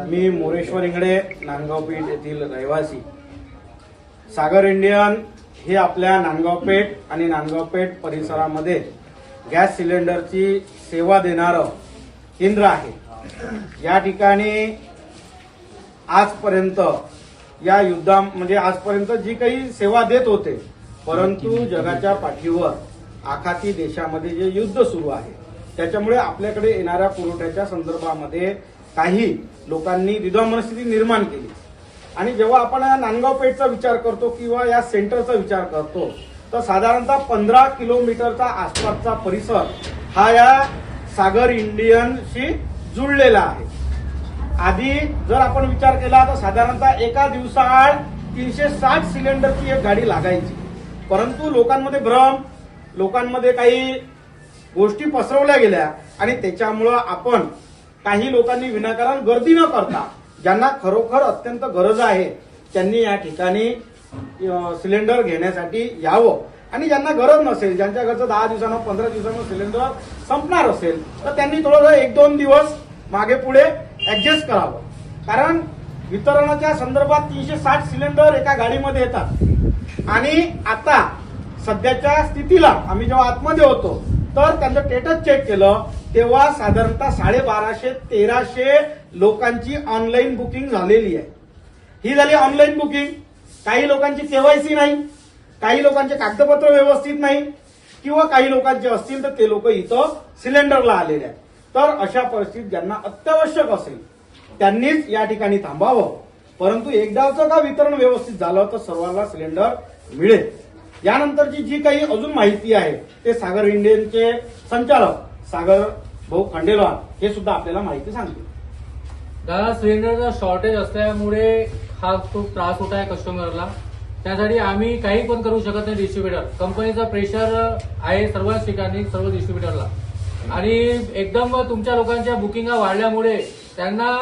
मी मोरेश्वर इंगडे, नांदगाव पेठ येथील रहिवासी. सागर इंडियन हे आपल्या नांदगाव पेठ आणि नांदगाव पेठ परिसरामध्ये गॅस सिलेंडरची सेवा देणारं केंद्र आहे. या ठिकाणी आजपर्यंत या युद्धामध्ये आजपर्यंत जी काही सेवा देत होते, परंतु जगाच्या पाठीवर आखाती देशामध्ये जे युद्ध सुरू आहे त्याच्यामुळे आपल्याकडे येणाऱ्या पुरवठ्याच्या संदर्भामध्ये काही लोकांनी द्विधा मनस्थिती निर्माण केली. आणि जेव्हा आपण या नांदगाव पेठचा विचार करतो किंवा या सेंटरचा विचार करतो तर साधारणतः 15 किलोमीटरचा आसपासचा परिसर हा या सागर इंडियनशी जुळलेला आहे. आधी जर आपण विचार केला तर साधारणतः एका दिवसाआड 360 सिलेंडरची एक गाडी लागायची. परंतु लोकांमध्ये भ्रम, लोकांमध्ये काही गोष्टी पसरवल्या गेल्या आणि त्याच्यामुळं आपण काही लोकांनी विनाकारण गर्दी न करता ज्यांना खरोखर अत्यंत गरज आहे त्यांनी या ठिकाणी सिलेंडर घेण्यासाठी यावं. आणि ज्यांना गरज नसेल, ज्यांच्या घरचं 10 दिवसांना 15 दिवसांना सिलेंडर संपणार असेल तर त्यांनी थोडंसं 1-2 दिवस मागे पुढे ऍडजस्ट करावं. कारण वितरणाच्या संदर्भात 360 सिलेंडर एका गाडीमध्ये येतात. आणि आता सध्याच्या स्थितीला आम्ही जेव्हा आतमध्ये होतो तर त्यांचं स्टेटस चेक केलं तेव्हा साधारणतः 1250-1300 लोकांची ऑनलाईन बुकिंग झालेली आहे. ही झाली ऑनलाईन बुकिंग. काही लोकांची केवायसी नाही, काही लोकांचे कागदपत्र व्यवस्थित नाही किंवा काही लोकांचे असतील तर ते लोक इथं सिलेंडरला आलेले आहेत. तर अशा परिस्थितीत ज्यांना अत्यावश्यक असेल त्यांनीच या ठिकाणी थांबावं. परंतु एकदाचं का वितरण व्यवस्थित झालं तर सर्वांना सिलेंडर मिळेल. यानंतरची जी काही अजून माहिती आहे ते सागर इंडियनचे संचालक सागर भाऊ खंडेलवाल हे सुद्धा आपल्याला माहिती सांगतील. दादा, सिलेंडरचा शॉर्टेज असल्यामुळे हा खूप त्रास होत आहे कस्टमरला. त्यासाठी आम्ही काही पण करू शकत नाही. डिस्ट्रीब्युटर कंपनीचा प्रेशर आहे सर्वच ठिकाणी, सर्व डिस्ट्रीब्युटरला. आणि एकदम तुमच्या लोकांच्या बुकिंगा वाढल्यामुळे त्यांना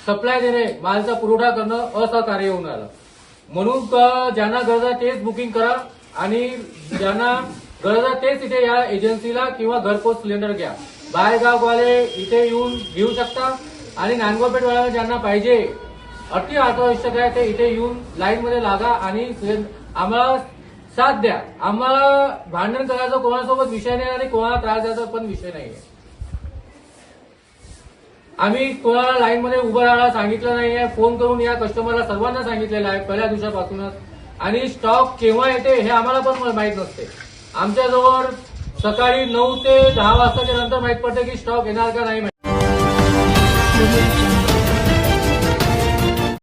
सप्लाय देणे, मालचा पुरवठा करणं असहकार्य होऊन राहिलं. म्हणून ज्यांना गरज आहे तेच बुकिंग करा आणि ज्यांना गरज आहे तेच इथे या एजन्सीला किंवा घरपोच सिलेंडर घ्या. बाहेरगाववाले इथे येऊन घेऊ शकता आणि नांदगावपेठवाले ज्यांना पाहिजे अति आवश्यक आहे ते इथे येऊन लाईनमध्ये लागा आणि आम्हाला साथ द्या. आम्हाला भांडण करायचा कोणासोबत विषय नाही आणि कोणाला त्रास द्यायचा पण विषय नाहीये. आम्ही कोणाला लाईनमध्ये उभं राहायला सांगितलं नाहीये. फोन करून या कस्टमरला सर्वांना सांगितलेलं आहे पहिल्या दिवसापासूनच. आणि स्टॉक केव्हा येते हे आम्हाला पण माहित नसते. आमच्याजवळ सकाळी 9 ते 10 वाजताच्या नंतर माहित पडते की स्टॉक येणार का नाही.